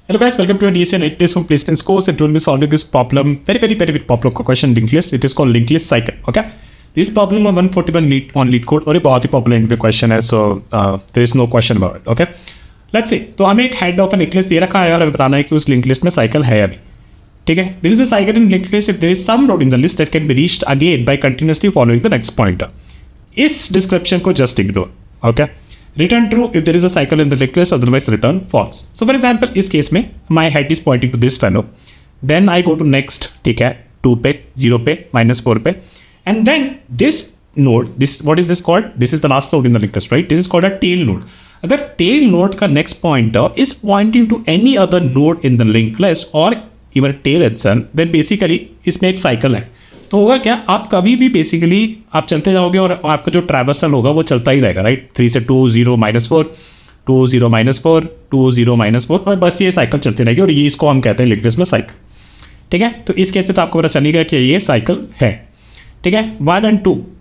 Hello guys, welcome to a DSN English from Placements course, and we'll be solving this problem, very popular question, linked list. It is called linked list cycle. Okay, this problem on 141 on lead code और ये बहुत ही popular interview question है, so there is no question about it. Okay, let's see. तो हमें एक head of a linked list दे रखा है और हमें बताना है कि उस linked list में cycle है या नहीं. ठीक है, there is a cycle in linked list if there is some node in the list that can be reached again by continuously following the next pointer. इस description को just ignore. Okay. Return true if there is a cycle in the linked list, otherwise return false. So for example, इस case में my head is pointing to this fellow. Then I go to next, ठीक है, 2 पे, 0 पे, -4 पे. And then this node, what is this called? This is the last node in the linked list, right? This is called a tail node. अगर tail node का next pointer is pointing to any other node in the linked list or even tail itself, then basically इसमें एक cycle है. तो होगा क्या, आप कभी भी बेसिकली आप चलते जाओगे और आपका जो ट्रैवर्सल होगा वो चलता ही रहेगा, राइट. 3 से 2 0 -4 2 0 -4 2 0 -4 और बस ये साइकिल चलती रहेगी और ये इसको हम कहते हैं लिंक्ड लिस्ट में साइकिल. ठीक है, तो इस केस में तो आपको पता चलेगा कि ये साइकिल है. ठीक है, 1 और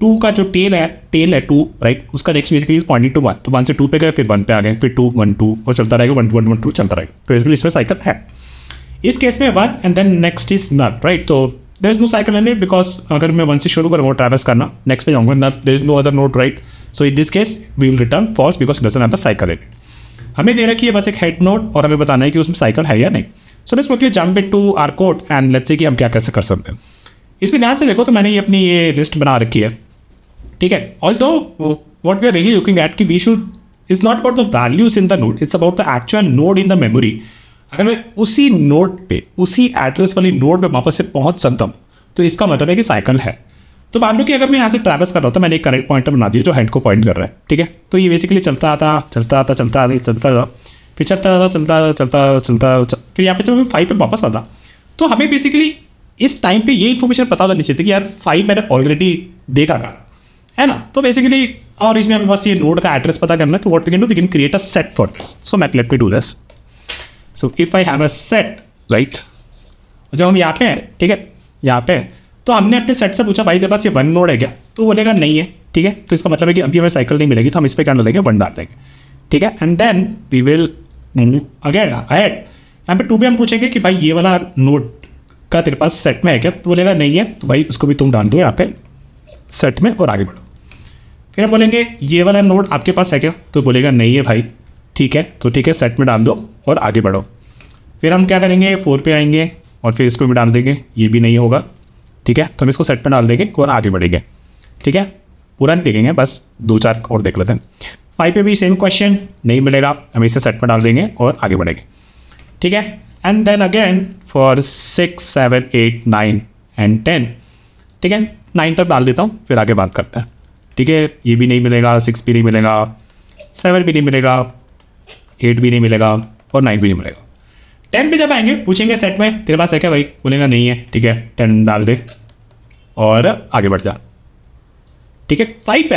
2 का जो टेल है 2, राइट. उसका next basically is pointing to 1, तो 1 से 2 पे गए, फिर 1 पे आ गए, फिर 2 1 2 और चलता रहेगा, 1 1 1 2 चलता रहेगा. तो बेसिकली इसमें साइकिल है. इस केस में 1 and then next is null, right. तो there is no cycle in it because अगर मैं 1 से शुरू करूँगा ट्रैवर्स करना, नेक्स्ट पे जाऊँगा ना, there is no other node, right. So in this case we will return false because it doesn't have a cycle in it. हमें दे रखी है बस एक हेड नोड और हमें बताना है कि उसमें साइकिल है या नहीं. So let's quickly jump into our code and let's see कि हम क्या कैसे कर सकते हैं. इसमें ध्यान से देखो तो मैंने ये अपनी ये लिस्ट बना रखी है. ठीक है, although what we are really looking at कि we should is not about the values in the node, it's about the actual node in the memory. अगर मैं उसी नोड पे, उसी एड्रेस वाली नोड पे वापस से पहुंच सकता हूँ तो इसका मतलब है कि साइकिल है. तो मान लो कि अगर मैं यहाँ से ट्रैवर्स कर रहा होता, मैंने एक करेक्ट पॉइंटर बना दिया जो हेड को पॉइंट कर रहा है. ठीक है, तो ये बेसिकली चलता आता फिर चलता फिर यहाँ पे जब मैं 5 पे वापस आता तो हमें बेसिकली इस टाइम पे ये इन्फॉर्मेशन पता होनी चाहिए कि यार 5 मैंने ऑलरेडी देखा था, है ना. तो बेसिकली और इसमें हमें बस ये नोड का एड्रेस पता करना है. तो what we can do, we can create a set for this. So let me do this. So if I have a set, right, जब हम यहाँ पे हैं, ठीक है, यहाँ पे तो हमने अपने सेट से पूछा भाई तेरे पास ये 1 नोड है क्या, तो बोलेगा नहीं है. ठीक है, तो इसका मतलब है कि अभी हमें साइकिल नहीं मिलेगी, तो हम इस पर क्या डालेंगे, 1 डाल देंगे. ठीक है, and then we will again ahead. यहाँ पे 2 पे हम पूछेंगे कि भाई ये वाला नोड का तेरे पास सेट में है क्या, तो बोलेगा नहीं है, तो भाई उसको भी तुम डाल दो यहाँ पे सेट में और आगे बढ़ो. फिर हम बोलेंगे ये वाला नोड आपके पास है क्या, तो बोलेगा नहीं है भाई. ठीक है, तो ठीक है, सेट में डाल दो और आगे बढ़ो. फिर हम क्या करेंगे, 4 पे आएंगे और फिर इसको भी डाल देंगे, ये भी नहीं होगा. ठीक है, तो हम इसको सेट में डाल देंगे और आगे बढ़ेंगे. ठीक है, पूरा नहीं देखेंगे, बस 2-4 और देख लेते हैं. 5 पे भी सेम क्वेश्चन, नहीं मिलेगा, हम इसे सेट में डाल देंगे और आगे बढ़ेंगे. ठीक है, and then again for 6 7 8 9 and 10. ठीक है, 9 तक डाल देता हूँ, फिर आगे बात करते हैं. ठीक है, ये भी नहीं मिलेगा, 6 भी नहीं मिलेगा, 7 भी नहीं मिलेगा, 8 भी नहीं मिलेगा और 9 भी नहीं मिलेगा. 10 पे जब आएंगे पूछेंगे सेट में तेरे पास है क्या भाई, बोलेगा नहीं है. ठीक है, 10 डाल दे और आगे बढ़ जा. ठीक है, 5 पे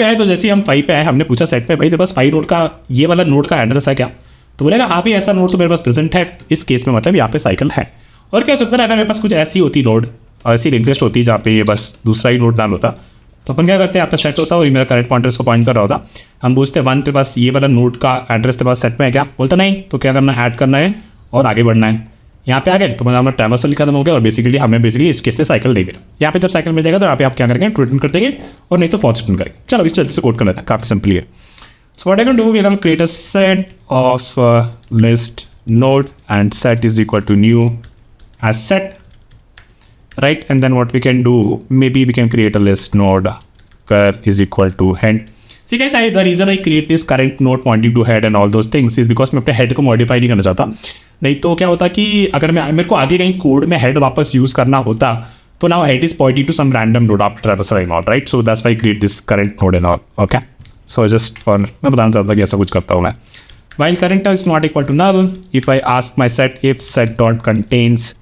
आए तो जैसे ही हम 5 पे आए हमने पूछा सेट में भाई तेरे पास 5 नोड का ये वाला नोड का एड्रेस है क्या, तो बोलेगा हाँ भी ऐसा नोड तो मेरे पास प्रेजेंट है. इस केस में मतलब यहाँ पे साइकिल है. और क्या हो सकता है अगर मेरे पास कुछ ऐसी होती नोड और ऐसी लिंक लिस्ट होती जहाँ पे ये बस दूसरा ही नोड डाल होता, तो अपन क्या करते हैं, आपका सेट होता और मेरा करंट पॉइंटर को पॉइंट कर रहा होता. हम पूछते हैं 1 पे पास ये वाला नोड का एड्रेस तेरे पास सेट में है क्या, बोलता नहीं, तो क्या करना है, ऐड करना है और आगे बढ़ना है. यहाँ पे आ गए तो मतलब हमारा ट्रैवर्सल खत्म हो गया और बेसिकली हमें बेसिकली इस केस में साइकिल नहीं मिला. यहाँ पे जब साइकिल मिल जाएगा तो यहाँ पे आप क्या करेंगे, रिटर्न कर देंगे और नहीं तो फॉल्स रिटर्न करेंगे. चलो इस जल्दी से कोड कर लेते हैं, काफ़ी सिंपली है. So what I can do, we can create a set of list node and set is equal to new edge set, right. And then what we can do, maybe we can create a list node is equal to head. See guys, the reason I create this current node pointing to head and all those things is because मैं अपने head को modify नहीं करना चाहता. नहीं तो क्या होता कि अगर मेरे को आगे कहीं कोड में head वापस यूज़ करना होता तो now head is pointing to some random node after traversal and all, right. So that's why I create this current node and all. Okay. So just for मैं बताना चाहता कि ऐसा कुछ करता हूँ मैं. While current is not equal to null, if I ask my set if set dot contains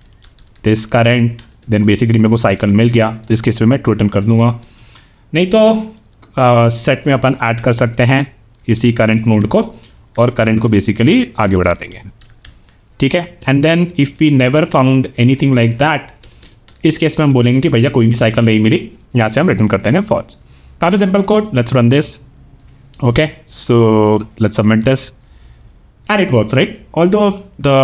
this current, then basically मेरे को साइकिल मिल गया, तो इस केस में मैं रिटर्न कर दूँगा. नहीं तो सेट में अपन ऐड कर सकते हैं इसी करंट नोड को और करंट को बेसिकली आगे बढ़ा देंगे. ठीक है, and then if we never found anything like that, इस केस में हम बोलेंगे कि भैया कोई भी साइकिल नहीं मिली, यहाँ से हम रिटर्न करते हैं फॉल्स. काफ़ी simple code, let's run this. Okay, so let's submit this. And it works, right? Although the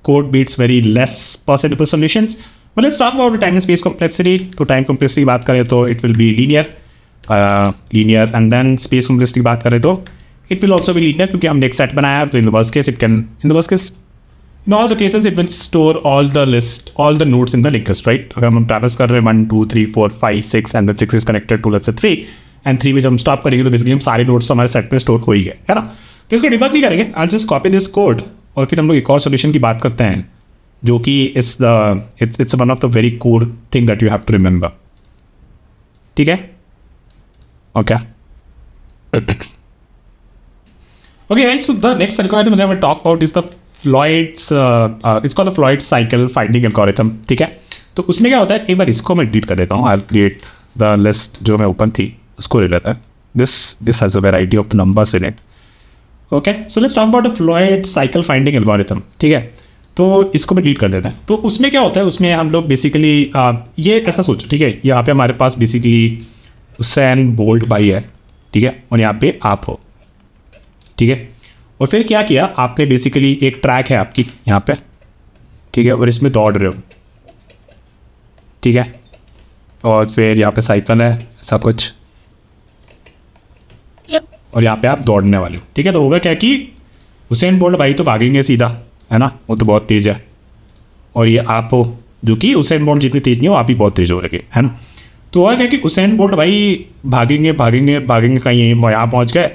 code beats very less possible solutions. But let's talk about the time and space complexity. तो time complexity की बात करें तो it will be linear and then space complexity की बात करें तो it will also be linear, क्योंकि हमने एक सेट बनाया है. तो in the worst case in all the cases it will store all the nodes in the linked list, right? अगर हम ट्रैवर्स कर रहे हैं 1 2 3 4 5 6 and then 6 is connected to let's say 3 and 3 में जब हम स्टॉप करेंगे तो बेसिकली हम सारे नोड्स तो हमारे सेट में स्टोर हो ही गए, है ना. तो इसको डिबग नहीं करेंगे, I just copy this code और फिर हम लोग एक और सोल्यूशन की बात करते हैं जो कि it's one of the very core thing that you have to remember. ठीक है, okay. Okay, guys, so the next algorithm that I will talk about is the Floyd's, it's called the Floyd cycle finding algorithm. ठीक है, तो उसमें क्या होता है, एक बार इसको मैं डिलीट कर देता हूँ. I'll create the list जो मैं ओपन थी उसको ले लेता है. This has a variety of numbers in it. Okay, so let's talk about the Floyd cycle finding algorithm. ठीक है, तो इसको मैं डिलीट कर देता है. तो उसमें क्या होता है, उसमें हम लोग बेसिकली ये ऐसा सोचो, ठीक है, यहाँ पे हमारे पास बेसिकली हुसैन बोल्ट भाई है, ठीक है, और यहाँ पे आप हो, ठीक है. और फिर क्या किया आपने, बेसिकली एक ट्रैक है आपकी यहाँ पे, ठीक है, और इसमें दौड़ रहे हो, ठीक है, और फिर यहाँ पे साइकिल है ऐसा कुछ, और यहाँ पे आप दौड़ने वाले हो, ठीक है. तो होगा क्या कि हुसैन बोल्ट भाई तो भागेंगे सीधा, है ना, वो तो बहुत तेज़ है, और ये आप हो जो कि हुसैन बोल्ट जितनी तेज़ नहीं हो, आप ही बहुत तेज़ हो रहे, है ना. तो हुआ क्या कि हुसैन बोल्ट भाई भागेंगे कहीं यहाँ पहुँच गए,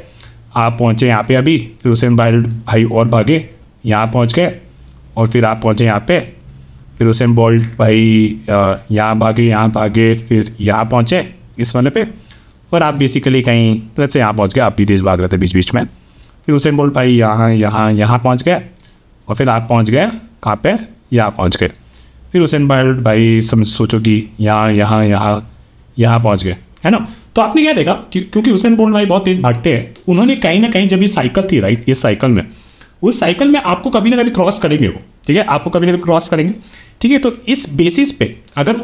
आप पहुँचे यहाँ पे अभी, फिर हुसैन भाई और भागे यहाँ पहुँच गए, और फिर आप पहुँचे यहाँ पे, फिर हुसैन बोल्ट भाई यहाँ भागे फिर यहाँ पहुँचे इस वाले पे, और आप बेसिकली कहीं लेट्स से यहाँ पहुँच गए, आप भी तेज़ भाग रहे थे बीच बीच में, फिर हुसैन बोल्ट भाई यहाँ पहुँच गए, और फिर आप पहुँच गए कहाँ पे, यहाँ पहुँच गए, फिर हुसैन बोल्ट भाई सोचो कि यहाँ पहुँच गए, है ना. तो आपने क्या देखा क्योंकि हुसैन बोल्ट भाई बहुत तेज़ भागते हैं, तो उन्होंने कहीं ना कहीं जब ये साइकिल थी, राइट, ये साइकिल में, उस साइकिल में आपको कभी ना कभी क्रॉस करेंगे वो, ठीक है, आपको कभी ना कभी क्रॉस करेंगे, ठीक है. तो इस बेसिस पे अगर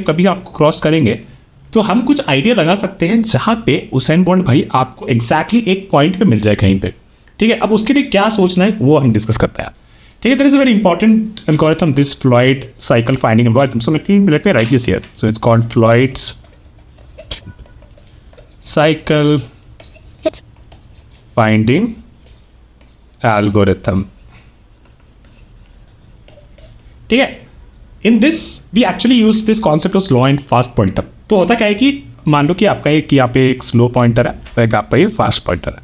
कभी आपको क्रॉस करेंगे तो हम कुछ आइडिया लगा सकते हैं जहाँ पे हुसैन बोल्ट भाई आपको एग्जैक्टली एक पॉइंट पे मिल जाए कहीं पे, ठीक है. अब उसके लिए क्या सोचना है वो हम डिस्कस करते हैं, ठीक है. There is a very important algorithm, this Floyd cycle finding algorithm. So let me write this here. So it's called Floyd's cycle finding algorithm. ठीक है, in this we actually use this concept of slow and fast pointer. तो होता क्या है कि मान लो कि आपका एक यहाँ पे एक स्लो पॉइंटर है और एक आपका ये फास्ट पॉइंटर है.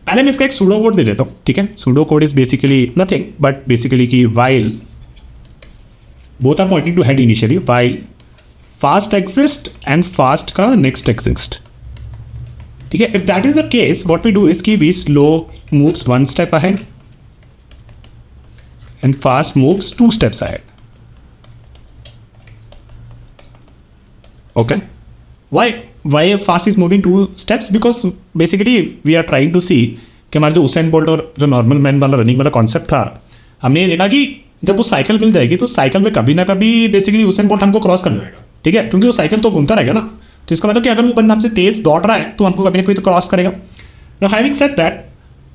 पहले मैं इसका एक सूडो कोड दे देता हूँ, ठीक है. Pseudo code is basically nothing but basically कि while both are pointing to head initially, while fast exist and fast का next exist, ठीक है. If that is the case what we do is कि we slow moves 1 step ahead and fast moves 2 steps ahead. Okay, why fast is moving 2 steps? Because basically we are trying to see कि हमारा जो Usain Bolt और जो normal man वाला running वाला concept था, हमने ये देखा कि जब वो साइकिल मिल जाएगी तो साइकिल में कभी ना कभी बेसिकली हुसैन बोल्ट हमको क्रॉस कर जाएगा, ठीक है, क्योंकि वो साइकिल तो घूमता रहेगा ना. तो इसका मतलब कि अगर वो बंदा हमसे तेज़ दौड़ रहा है तो हमको कभी ना कभी तो क्रॉस करेगा. Now having said that,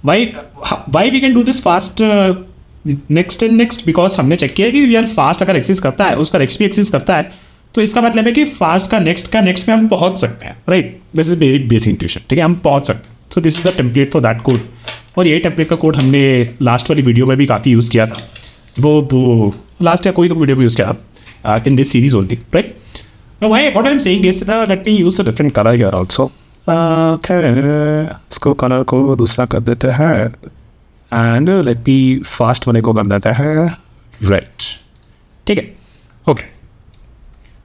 why we can do this fast next and next, because हमने चेक किया कि यार फास्ट अगर एक्सिस्ट करता है उसका नेक्स्ट भी एक्सिस्ट करता है, तो इसका मतलब है कि फास्ट का नेक्स्ट में हम पहुंच सकते हैं, right. This is basic intuition, ठीक है, हम पहुंच सकते हैं. So this is the template for that code, और ये टेम्पलेट का कोड हमने लास्ट वाली वीडियो में भी काफ़ी यूज़ किया था. वो लास्ट या कोई तो वीडियो भी यूज़ किया था in this series only, right. Now, what I'm saying is, let me use a different color here also. Okay, इसको कलर को दूसरा कर देते हैं, and let me fast वाले को कर देते हैं red, ठीक है. Okay.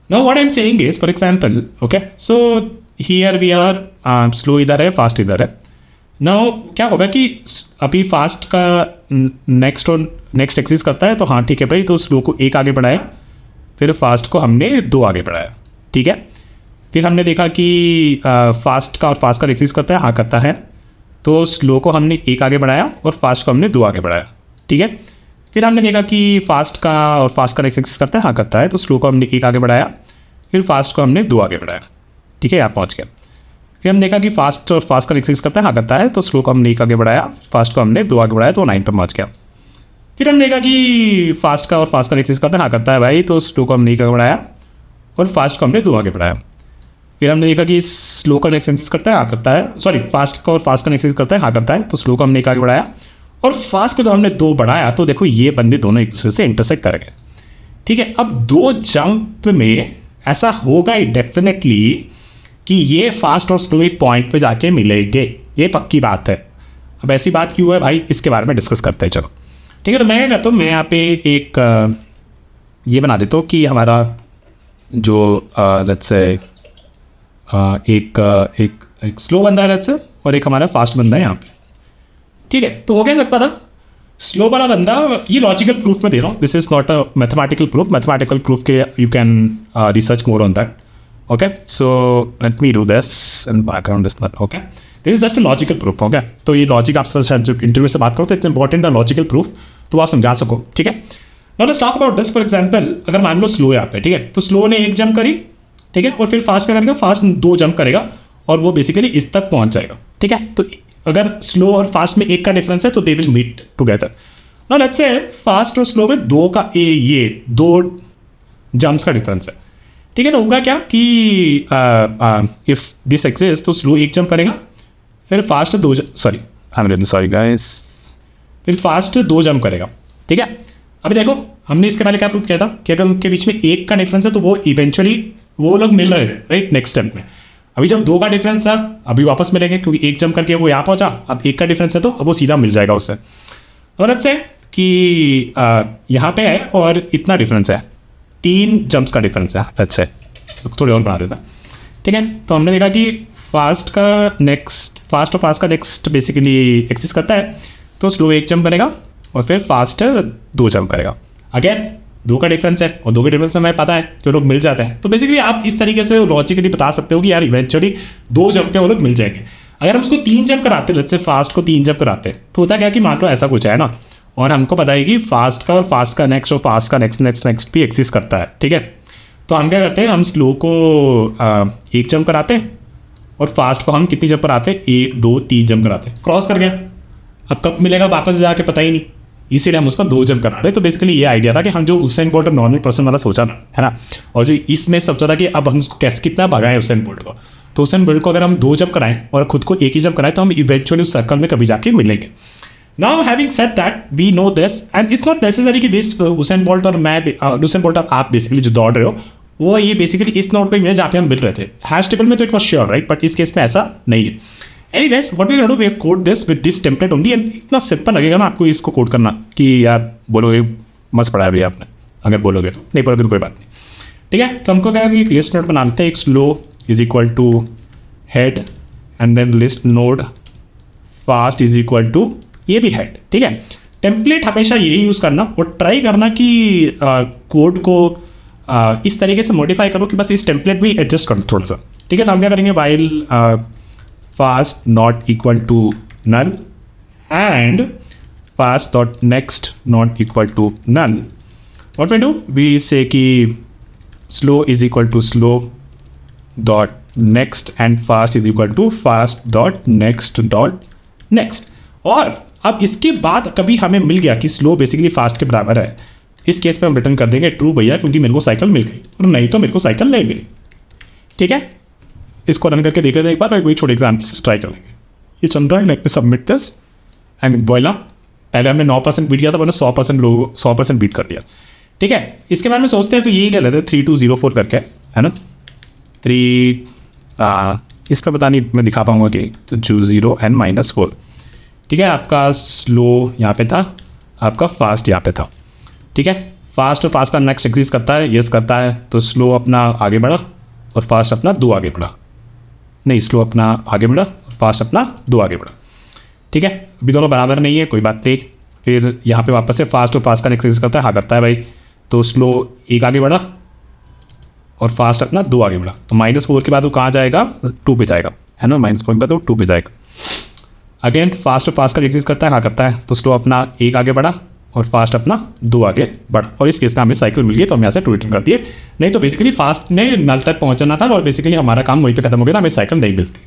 Now what I'm saying is, for example, okay, so here we are, slow इधर है, fast इधर है. Now क्या होगा कि अभी fast का next एक्सिस्ट करता है, तो हाँ ठीक है भाई, तो स्लो को 1 आगे बढ़ाया, फिर फास्ट को हमने 2 आगे बढ़ाया, ठीक है. फिर हमने देखा कि फास्ट का एक्सिस्ट करता है, हाँ करता है, तो स्लो को हमने 1 आगे बढ़ाया और फास्ट को हमने 2 आगे बढ़ाया, ठीक है. फिर हमने देखा कि फास्ट का एक्सिस्ट करता है, हाँ करता है, तो स्लो को हमने 1 आगे बढ़ाया, फिर फास्ट को हमने 2 आगे बढ़ाया, ठीक है, यहाँ पहुँच गया. फिर हमने देखा कि फास्ट का एक्सिस्ट करता है, हाँ करता है, तो स्लो को हमने 1 आगे बढ़ाया, फास्ट को हमने 2 आगे बढ़ाया, तो 9 पर पहुँच गया. फिर हमने कहा कि फास्ट का और फास्ट का एक्सेस करता है, हाँ करता है भाई, तो स्लो को हमने एक आगे बढ़ाया और फास्ट को हमने दो आगे बढ़ाया। फिर हमने देखा कि स्लो का एक्सेस करता है, हाँ करता है, सॉरी फास्ट का और फास्ट का एक्सेस करता है, हाँ करता है, तो स्लो को हमने एक आगे बढ़ाया और फास्ट को तो हमने दो बढ़ाया। तो देखो ये बंदे दोनों एक दूसरे से इंटरसेक्ट करेंगे, ठीक है। अब दो जंप में ऐसा होगा ही डेफिनेटली कि ये फास्ट और स्लो एक पॉइंट पे जाके मिलेंगे, ये पक्की बात है। अब ऐसी बात क्यों है भाई, इसके बारे में डिस्कस करते हैं, चलो ठीक है। तो मैं क्या कहता हूँ, मैं यहाँ पे एक ये बना देता हूँ कि हमारा जो लेट्स से एक स्लो बंदा है लेट्स से, और एक हमारा फास्ट बंदा है यहाँ पे, ठीक है। तो हो क्या सकता था, स्लो वाला बंदा, ये लॉजिकल प्रूफ में दे रहा हूँ, this is not a mathematical proof, mathematical proof के you can research more on that, okay. So let me do this and background is not, okay, this is just a logical proof, okay. तो ये logic आपसे शायद जो interview से बात करो तो it's important the logical proof, तो आप समझा सको, ठीक है। Now let's talk about this, for example अगर मान लो स्लो है यहाँ पे, ठीक है, तो स्लो ने एक जंप करी, ठीक है, और फिर फास्ट क्या करेगा, फास्ट दो जंप करेगा और वो बेसिकली इस तक पहुंच जाएगा, ठीक है। तो अगर स्लो और फास्ट में एक का डिफरेंस है तो they will meet together. Now let's say fast और स्लो में दो का ये दो जंप्स का डिफरेंस है, ठीक है। तो होगा क्या कि इफ दिस एक्सिस्ट तो स्लो एक जंप करेगा, फिर फास्ट दो sorry I am really sorry guys, फिर फास्ट दो जंप करेगा, ठीक है। अभी देखो हमने इसके पहले क्या प्रूफ किया था कि अगर उनके बीच में एक का डिफरेंस है तो वो इवेंचुअली वो लोग मिल रहे थे, राइट, नेक्स्ट स्टेप में। अभी जब दो का डिफरेंस था अभी वापस मिलेंगे क्योंकि एक जंप करके वो यहाँ पहुँचा, अब एक का डिफरेंस है तो अब वो सीधा मिल जाएगा उससे। और अच्छे कि यहाँ पे है और इतना डिफरेंस है, तीन जंप्स का डिफरेंस है, अच्छे तो थोड़ी और बना देता, ठीक है। तो हमने देखा कि फास्ट और फास्ट का नेक्स्ट बेसिकली एक्सिस करता है, तो स्लो एक जंप करेगा और फिर फास्ट दो जंप करेगा। अगेन दो का डिफरेंस है और दो के डिफरेंस से हमें पता है कि लोग मिल जाते हैं, तो बेसिकली आप इस तरीके से लॉजिकली बता सकते हो कि यार इवेंचुअली दो जंप पे वो लोग मिल जाएंगे। अगर हम उसको तीन जंप कराते, लेट्स से फास्ट को तीन जंप कराते, तो होता क्या कि मान लो ऐसा कुछ है ना, और हमको पता है कि फास्ट का और फास्ट का नेक्स्ट और फास्ट का नेक्स्ट भी एक्सिस करता है, ठीक है। तो हम क्या करते हैं, हम स्लो को एक जंप कराते हैं और फास्ट को हम कितनी जंप कराते हैं, एक दो तीन जंप कराते हैं, क्रॉस कर गया, अब कब मिलेगा वापस जाके पता ही नहीं, इसीलिए हम उसका दो जंप करा रहे। तो बेसिकली ये आइडिया था कि हम जो उसेन बोल्ट और नॉर्मल पर्सन वाला सोचा ना, है ना, और जो इसमें सोचा था कि अब हम उसको कैसे कितना भगाएं उसेन बोल्ट को, तो उसेन बोल्ट को अगर हम दो जंप कराएं और खुद को एक ही जंप कराएं तो हम इवेंचुअली उस सर्कल में कभी जाके मिलेंगे। Now having said that we know this and it's not necessary कि दिस उसेन बोल्ट और मैं उसेन बोल्ट और आप बेसिकली जो दौड़ रहे हो वो ये बेसिकली इस नोट पे मिले जहाँ पे हम मिल रहे थे, हैश टेबल में तो it was sure, right, but इस केस में ऐसा नहीं है। Anyways, what we're going to do, we code this with this template only, and इतना सिंपल लगेगा ना आपको इसको कोड करना कि यार बोलोगे मस्त पढ़ाया भैया आपने, अगर बोलोगे तो, नहीं बोलोगे तो कोई बात नहीं, ठीक है। तो हमको क्या है कि एक लिस्ट नोड बनाते हैं, एक slow is equal to head and then list node fast is equal to ये भी हेड, ठीक है। टेम्पलेट हमेशा यही यूज़ करना और ट्राई करना कि कोड को इस तरीके से मॉडिफाई करो कि बस इस टेम्पलेट भी एडजस्ट करो थोड़ा सा, ठीक है। तो हम क्या करेंगे, while fast not equal to null and fast dot next not equal to null, what we do, we say कि slow is equal to slow dot next and fast is equal to fast dot next। और अब इसके बाद कभी हमें मिल गया कि slow basically fast के बराबर है, इस केस पे हम रिटर्न कर देंगे ट्रू भैया, क्योंकि मेरे को साइकिल मिल गई, और नहीं तो मेरे को साइकिल नहीं मिली, ठीक है। इसको रन करके देख लेते हैं एक बार, वही छोटे एग्जाम्पल्स ट्राई कर लेंगे। ये चल रहा है, let me submit this and voila, पहले हमने 9% बीट किया था, मैंने 100% बीट कर दिया, ठीक है। इसके बारे में सोचते हैं तो यही ले लेते हैं 3204 करके, है ना, 3 इसका पता नहीं मैं दिखा पाऊँगा कि, तो 0 and -4, ठीक है। आपका स्लो यहाँ पे था, आपका फास्ट यहाँ पे था, ठीक है। फास्ट और फास्ट का नेक्स्ट एक्सिस करता है, यस करता है, तो स्लो अपना आगे बढ़ा और फास्ट अपना दो आगे बढ़ा, नहीं स्लो अपना आगे बढ़ा और फास्ट अपना दो आगे बढ़ा, ठीक है। अभी दोनों बराबर नहीं है, कोई बात नहीं। फिर यहाँ पे वापस से फास्ट और फास्ट का एक्सरसाइज करता है, हाँ करता है भाई, तो स्लो एक आगे बढ़ा और फास्ट अपना दो आगे बढ़ा, तो -4 के बाद वो कहाँ जाएगा, 2 पे जाएगा, है ना, -4 के बाद वो 2 पे जाएगा। अगेन फास्ट और फास्ट का एक्सरसाइज करता है, हाँ करता है, तो स्लो अपना एक आगे बढ़ा और फास्ट अपना दो आगे बढ़ा, और इस केस में हमें साइकिल मिल गई तो हम यहाँ से 2 रिटर्न कर दिए। नहीं तो बेसिकली फास्ट ने नल तक पहुँचना था और बेसिकली हमारा काम वहीं पे खत्म हो गया ना, हमें साइकिल नहीं मिलती,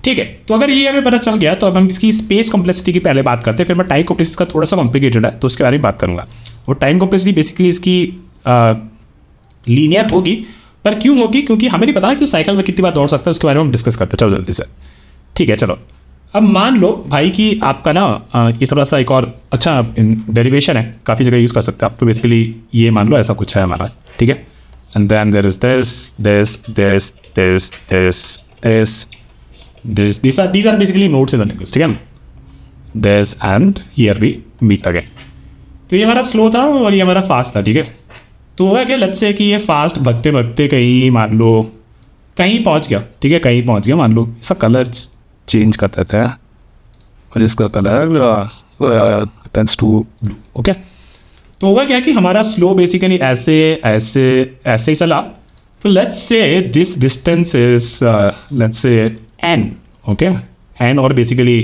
ठीक है, तो अगर ये हमें पता चल गया तो अब हम इसकी स्पेस कॉम्प्लेक्सिटी की पहले बात करते हैं, फिर मैं टाइम कॉम्प्लेक्सिटी का थोड़ा सा कॉम्प्लिकेटेड है तो उसके बारे में बात करूँगा। और टाइम कॉम्प्लेक्सिटी बेसिकली इसकी लीनियर होगी, पर क्यों होगी, क्योंकि हमें नहीं पता कि साइकिल में कितनी बार दौड़ सकता है, उसके बारे में हम डिस्कस करते हैं। चलो जल्दी से, ठीक है चलो। अब मान लो भाई कि आपका ना ये थोड़ा सा एक और अच्छा डेरिवेशन है, काफ़ी जगह यूज़ कर सकते हैं आप। तो बेसिकली ये मान लो ऐसा कुछ है हमारा, ठीक है, and then there is this these are basically nodes in the linguist, ठीक है ना, this and here we meet again। तो ये हमारा स्लो था और ये हमारा फास्ट था, ठीक है। तो हुआ क्या, लेट्स से कि ये फास्ट भगते भगते कहीं मान लो कहीं पहुंच गया, ठीक है, कहीं पहुंच गया, मान लो इसका कलर चेंज करते थे और इसका colour tends to blue, okay. तो हुआ क्या कि हमारा स्लो बेसिकली ऐसे ऐसे ऐसे ही चला। तो let's say this distance is let's say n, okay, n or basically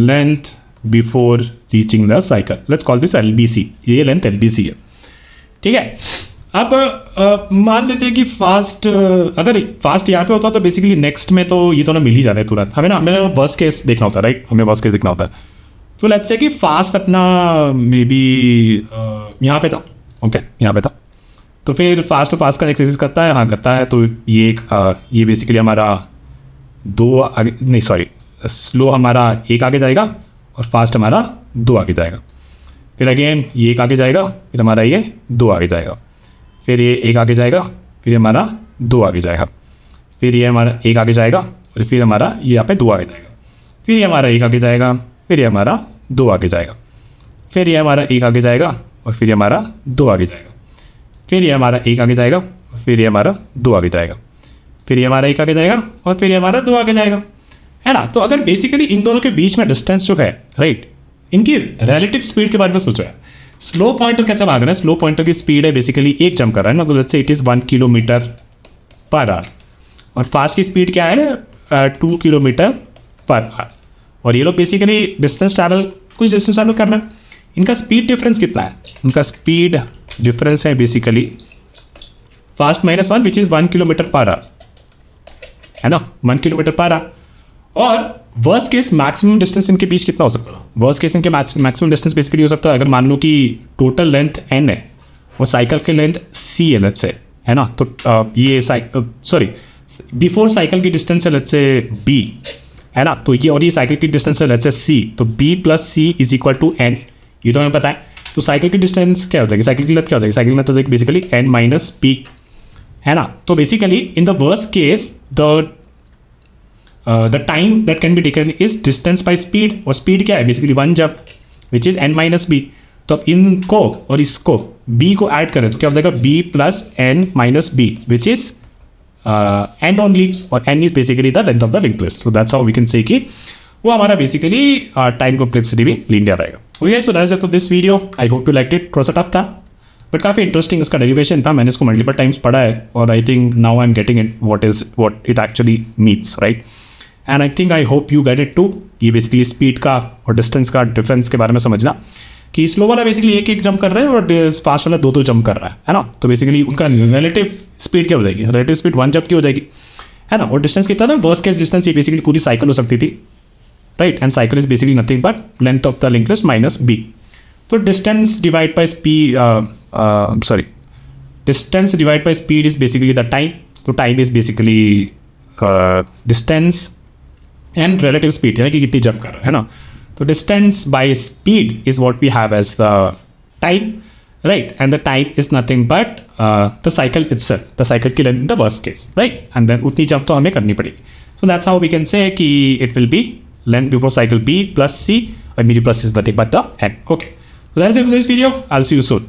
length before reaching the cycle, let's call this LBC, ये लेंथ LBC है, ठीक है। अब मान लेते हैं कि फास्ट अगर फास्ट यहाँ पे होता तो बेसिकली नेक्स्ट में तो ये तो ना मिल ही जाता है तुरंत, हमें ना वर्स्ट केस देखना होता है, राइट, हमें वर्स्ट केस देखना होता है। तो लेट्स से कि फास्ट अपना मे बी यहाँ पे था, ओके, यहाँ पे था। तो फिर फास्ट का एक्सरसाइज करता है, हाँ करता है। तो ये बेसिकली हमारा दो आगे, नहीं सॉरी, स्लो हमारा एक आगे जाएगा और फास्ट हमारा दो आगे जाएगा। फिर अगेन ये एक आगे जाएगा, फिर हमारा ये दो आगे जाएगा, फिर ये एक आगे जाएगा, फिर हमारा दो आगे जाएगा, फिर ये हमारा एक आगे जाएगा और फिर हमारा ये यहाँ पे दो आगे जाएगा, फिर ये हमारा एक आगे जाएगा, फिर ये हमारा दो आगे जाएगा, फिर ये हमारा एक आगे जाएगा और फिर ये हमारा दो आगे जाएगा, फिर ये हमारा एक आगे जाएगा और फिर ये हमारा दो आगे जाएगा, फिर ये हमारा एक आगे जाएगा और फिर ये हमारा दो आगे जाएगा, है ना। तो अगर बेसिकली इन दोनों के बीच में डिस्टेंस जो है, राइट, इनकी रिलेटिव स्पीड के बारे में सोचो है। स्लो पॉइंटर कैसे भाग रहा है, स्लो पॉइंटर की स्पीड है बेसिकली एक जंप कर रहा है ना, तो let's say it is 1 kilometre per hour, और फास्ट की स्पीड क्या है 2 किलोमीटर पर आवर। और ये लोग बेसिकली डिस्टेंस ट्रैवल कुछ डिस्टेंस ट्रैवल करना है। इनका स्पीड डिफरेंस कितना है, इनका स्पीड डिफरेंस है basically fast -1 which is 1 kilometre per hour, है ना, 1 किलोमीटर पर आवर। और वर्स्ट केस मैक्सिमम डिस्टेंस इनके बीच कितना हो सकता है, वर्स्ट केस इनके मैक्सिमम डिस्टेंस बेसिकली हो सकता है, अगर मान लो कि टोटल लेंथ n है और साइकिल की लेंथ c है लेट्स से, है ना। तो ये सॉरी बिफोर साइकिल की डिस्टेंस है लेट्स से b, है ना। तो ये और ये साइकिल की डिस्टेंस है लेट्स से c, तो b + c is equal to n, ये तो हमें पता है। तो साइकिल की डिस्टेंस क्या हो जाएगी, साइकिल की लेंथ क्या हो जाएगी, साइकिल में तो बेसिकली n - p, है ना। तो basically in the worst case the time that can be taken is distance by speed, और स्पीड क्या है basically 1 jump which is n - b। तो अब इनको और इसको b को ऐड करें तो क्या हो जाएगा b + n - b which is n only, और n is basically the length of the link list. So that's how we can say कि वो हमारा बेसिकली टाइम कॉम्प्लेक्सिटी भी लीनियर रहेगा। Okay, so that's it for this video. I hope you liked it. थोड़ा सा tough था but काफ़ी interesting इसका डेरिवेशन था, मैंने इसको मल्टीपल टाइम्स पढ़ा है और I think now I am getting it what it actually means, right. And I think I hope you get it too. ये बेसिकली स्पीड का और डिस्टेंस का डिफरेंस के बारे में समझना कि स्लो वाला बेसिकली एक जंप कर रहा है और फास्ट वाला दो जंप कर रहा है ना। तो बेसिकली उनका रिलेटिव स्पीड क्या हो जाएगी, रिलेटिव स्पीड 1 जंप की हो जाएगी, है ना। और डिस्टेंस कितना था, वर्स्ट केस डिस्टेंस ये बेसिकली पूरी साइकिल हो सकती थी, right. And cycle is basically nothing but length of the link list -b। तो distance divide by speed distance divide by speed is basically the time. तो time is basically distance and relative speed, यानी कि कितनी jump कर रहा है ना। तो distance by speed is what we have as the time, right. And the time is nothing but the cycle itself, the cycle की length in the worst case, right. And then उतनी jump तो हमें करनी पड़ेगी। So that's how we can say कि it will be length before cycle b + c, and b+ is nothing but the n. Okay, so that's it for this video. I'll see you soon.